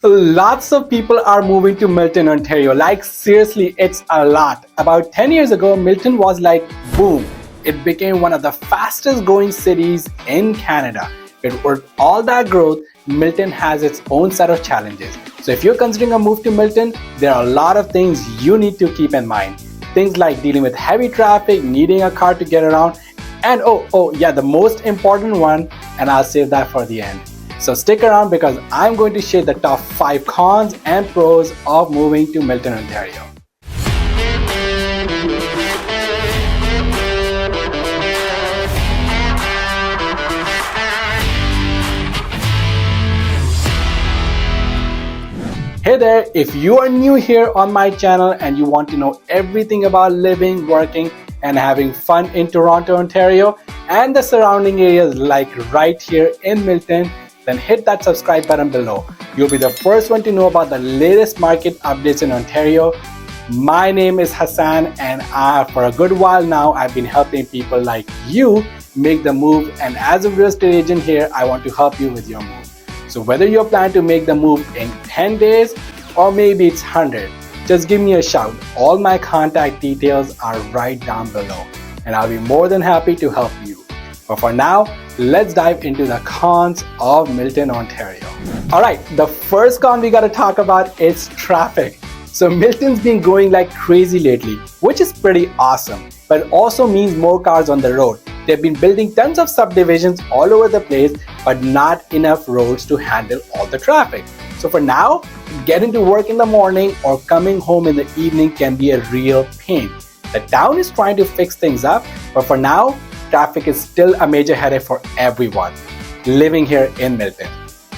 Lots of people are moving to Milton, Ontario. Like seriously, it's a lot. About 10 years ago, Milton was like boom. It became one of the fastest growing cities in Canada. But with all that growth, Milton has its own set of challenges. So if you're considering a move to Milton, there are a lot of things you need to keep in mind. Things like dealing with heavy traffic, needing a car to get around, and the most important one, and I'll save that for the end. So stick around because I'm going to share the top 5 cons and pros of moving to Milton, Ontario. Hey there, if you are new here on my channel and you want to know everything about living, working, and having fun in Toronto, Ontario, and the surrounding areas like right here in Milton, then hit that subscribe button below. You'll be the first one to know about the latest market updates in Ontario. My name is Hassan, and for a good while now, I've been helping people like you make the move. And as a real estate agent here, I want to help you with your move. So whether you're planning to make the move in 10 days or maybe it's 100, just give me a shout. All my contact details are right down below, and I'll be more than happy to help you. But for now, let's dive into the cons of Milton, Ontario. Alright, the first con we gotta talk about is traffic. So Milton's been growing like crazy lately, which is pretty awesome, but it also means more cars on the road. They've been building tons of subdivisions all over the place, but not enough roads to handle all the traffic. So for now, getting to work in the morning or coming home in the evening can be a real pain. The town is trying to fix things up, but for now, traffic is still a major headache for everyone living here in Milton.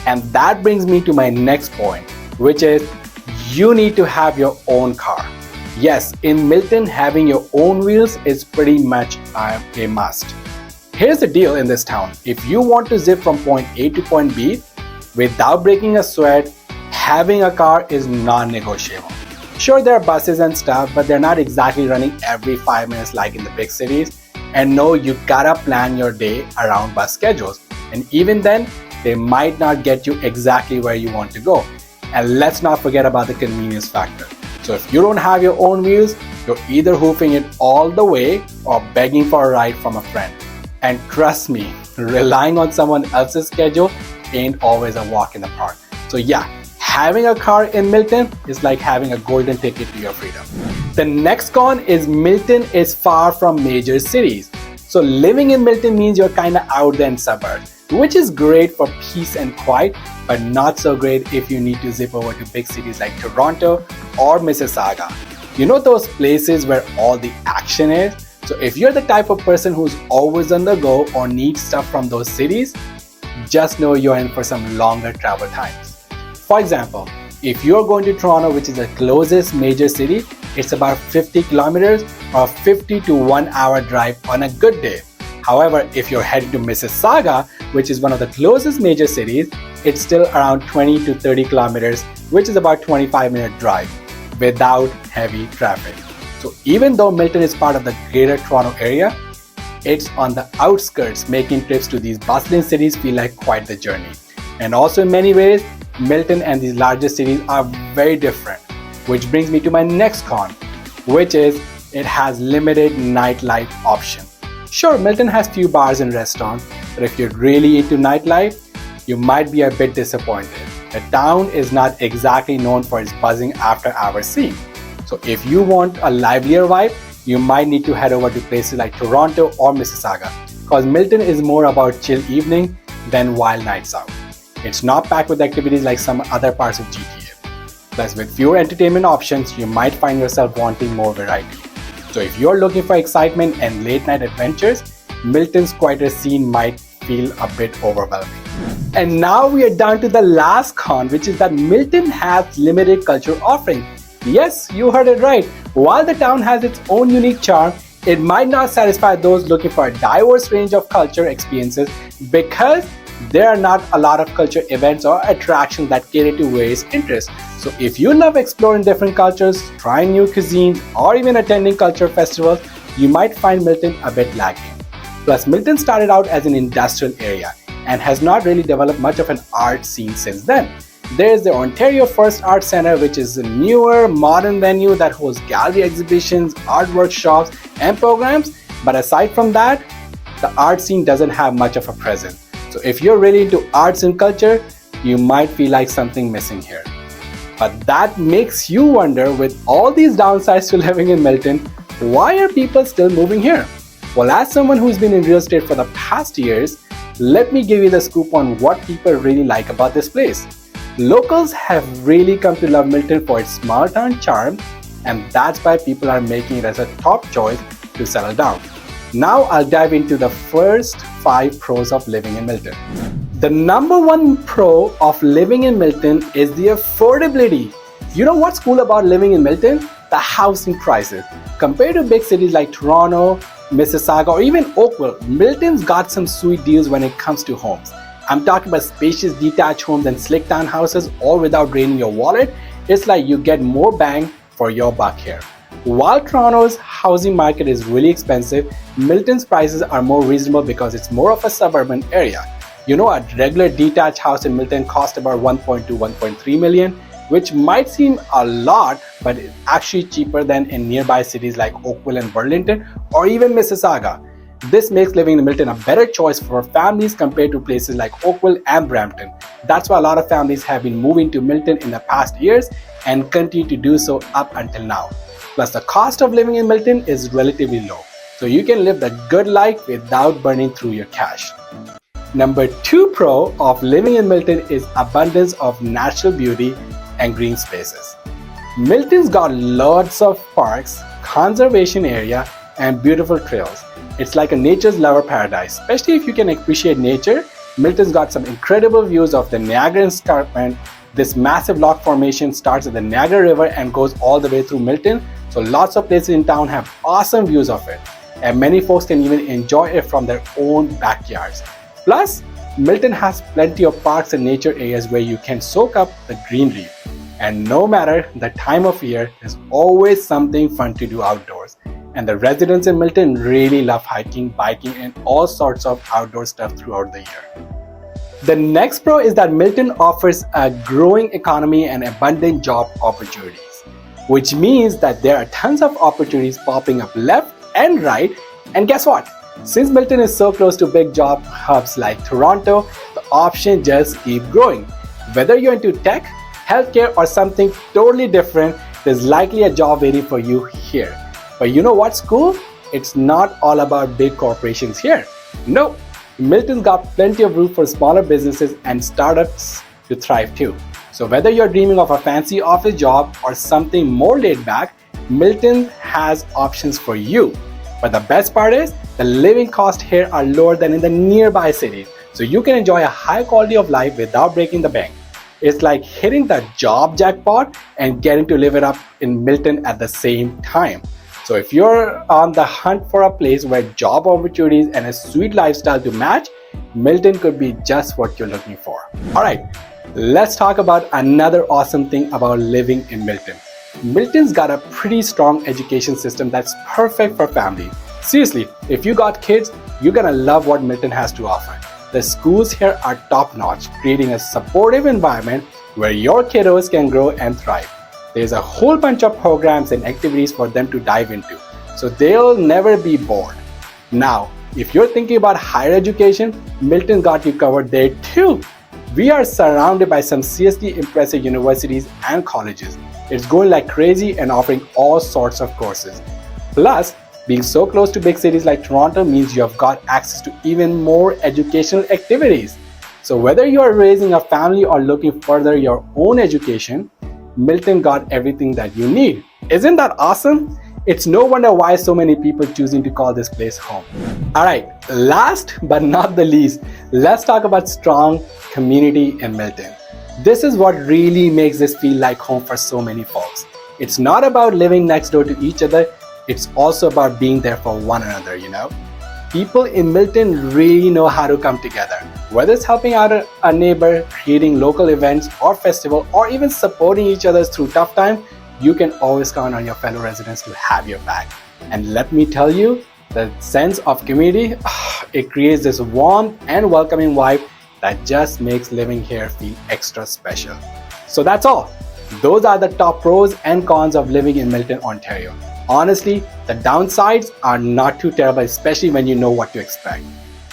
And that brings me to my next point, which is you need to have your own car. Yes, in Milton, having your own wheels is pretty much a must. Here's the deal in this town. If you want to zip from point A to point B without breaking a sweat, having a car is non-negotiable. Sure, there are buses and stuff, but they're not exactly running every 5 minutes like in the big cities. And no, you gotta plan your day around bus schedules. And even then, they might not get you exactly where you want to go. And let's not forget about the convenience factor. So if you don't have your own wheels, you're either hoofing it all the way or begging for a ride from a friend. And trust me, relying on someone else's schedule ain't always a walk in the park. So yeah, having a car in Milton is like having a golden ticket to your freedom. The next con is Milton is far from major cities. So living in Milton means you're kind of out there in suburbs, which is great for peace and quiet, but not so great if you need to zip over to big cities like Toronto or Mississauga. You know those places where all the action is? So if you're the type of person who's always on the go or needs stuff from those cities, just know you're in for some longer travel times. For example, if you're going to Toronto, which is the closest major city, it's about 50 kilometers or 50 to 1 hour drive on a good day. However, if you're heading to Mississauga, which is one of the closest major cities, it's still around 20 to 30 kilometers, which is about 25-minute drive without heavy traffic. So even though Milton is part of the greater Toronto area, it's on the outskirts, making trips to these bustling cities feel like quite the journey. And also in many ways, Milton and these larger cities are very different, which brings me to my next con, which is it has limited nightlife option. Sure, Milton has few bars and restaurants, but if you're really into nightlife, you might be a bit disappointed. The town is not exactly known for its buzzing after-hours scene. So if you want a livelier vibe, you might need to head over to places like Toronto or Mississauga, because Milton is more about chill evening than wild nights out. It's not packed with activities like some other parts of GTA. Plus, with fewer entertainment options, you might find yourself wanting more variety. So if you're looking for excitement and late night adventures, Milton's quieter scene might feel a bit overwhelming. And now we are down to the last con, which is that Milton has limited cultural offering. Yes, you heard it right. While the town has its own unique charm, it might not satisfy those looking for a diverse range of culture experiences because there are not a lot of culture events or attractions that cater to various interests. So if you love exploring different cultures, trying new cuisines, or even attending culture festivals, you might find Milton a bit lacking. Plus, Milton started out as an industrial area and has not really developed much of an art scene since then. There's the Ontario First Art Centre, which is a newer, modern venue that hosts gallery exhibitions, art workshops, and programs. But aside from that, the art scene doesn't have much of a presence. So if you're really into arts and culture, you might feel like something missing here. But that makes you wonder, with all these downsides to living in Milton, why are people still moving here? Well, as someone who's been in real estate for the past years, let me give you the scoop on what people really like about this place. Locals have really come to love Milton for its small town charm, and that's why people are making it as a top choice to settle down. Now I'll dive into the first 5 pros of living in Milton. The number 1 pro of living in Milton is the affordability. You know what's cool about living in Milton? The housing prices. Compared to big cities like Toronto, Mississauga, or even Oakville, Milton's got some sweet deals when it comes to homes. I'm talking about spacious detached homes and slick townhouses, all without draining your wallet. It's like you get more bang for your buck here. While Toronto's housing market is really expensive, Milton's prices are more reasonable because it's more of a suburban area. You know, a regular detached house in Milton costs about 1.2 to 1.3 million, which might seem a lot, but it's actually cheaper than in nearby cities like Oakville and Burlington, or even Mississauga. This makes living in Milton a better choice for families compared to places like Oakville and Brampton. That's why a lot of families have been moving to Milton in the past years and continue to do so up until now. Plus, the cost of living in Milton is relatively low, so you can live the good life without burning through your cash. Number 2 pro of living in Milton is abundance of natural beauty and green spaces. Milton's got lots of parks, conservation area, and beautiful trails. It's like a nature's lover paradise, especially if you can appreciate nature. Milton's got some incredible views of the Niagara Escarpment. This massive rock formation starts at the Niagara River and goes all the way through Milton, so lots of places in town have awesome views of it, and many folks can even enjoy it from their own backyards. Plus, Milton has plenty of parks and nature areas where you can soak up the greenery. And no matter the time of year, there's always something fun to do outdoors. And the residents in Milton really love hiking, biking, and all sorts of outdoor stuff throughout the year. The next pro is that Milton offers a growing economy and abundant job opportunities, which means that there are tons of opportunities popping up left and right. And guess what? Since Milton is so close to big job hubs like Toronto, the options just keep growing. Whether you're into tech, healthcare, or something totally different, there's likely a job waiting for you here. But you know what's cool? It's not all about big corporations here. No, Milton's got plenty of room for smaller businesses and startups to thrive too. So whether you're dreaming of a fancy office job or something more laid back, Milton has options for you. But the best part is, the living costs here are lower than in the nearby cities, so you can enjoy a high quality of life without breaking the bank. It's like hitting the job jackpot and getting to live it up in Milton at the same time. So if you're on the hunt for a place where job opportunities and a sweet lifestyle to match, Milton could be just what you're looking for. Alright, let's talk about another awesome thing about living in Milton. Milton's got a pretty strong education system that's perfect for families. Seriously, if you got kids, you're gonna love what Milton has to offer. The schools here are top-notch, creating a supportive environment where your kiddos can grow and thrive. There's a whole bunch of programs and activities for them to dive into, so they'll never be bored. Now, if you're thinking about higher education, Milton got you covered there too. We are surrounded by some seriously impressive universities and colleges. It's going like crazy and offering all sorts of courses. Plus, being so close to big cities like Toronto means you have got access to even more educational activities. So whether you are raising a family or looking further your own education, Milton got everything that you need. Isn't that awesome? It's no wonder why so many people choosing to call this place home. Alright, last but not the least, let's talk about strong community in Milton. This is what really makes this feel like home for so many folks. It's not about living next door to each other, it's also about being there for one another, you know? People in Milton really know how to come together. Whether it's helping out a neighbor, creating local events or festival, or even supporting each other through tough times, you can always count on your fellow residents to have your back. And let me tell you, the sense of community, it creates this warm and welcoming vibe that just makes living here feel extra special. So that's all. Those are the top pros and cons of living in Milton, Ontario. Honestly, the downsides are not too terrible, especially when you know what to expect.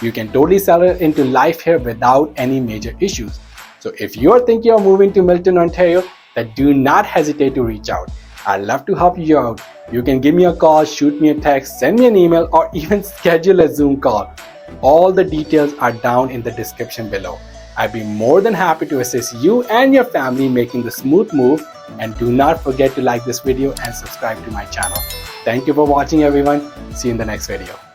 You can totally settle into life here without any major issues. So if you're thinking of moving to Milton, Ontario, then do not hesitate to reach out. I'd love to help you out. You can give me a call, shoot me a text, send me an email, or even schedule a Zoom call. All the details are down in the description below. I'd be more than happy to assist you and your family making the smooth move. And do not forget to like this video and subscribe to my channel. Thank you for watching, everyone. See you in the next video.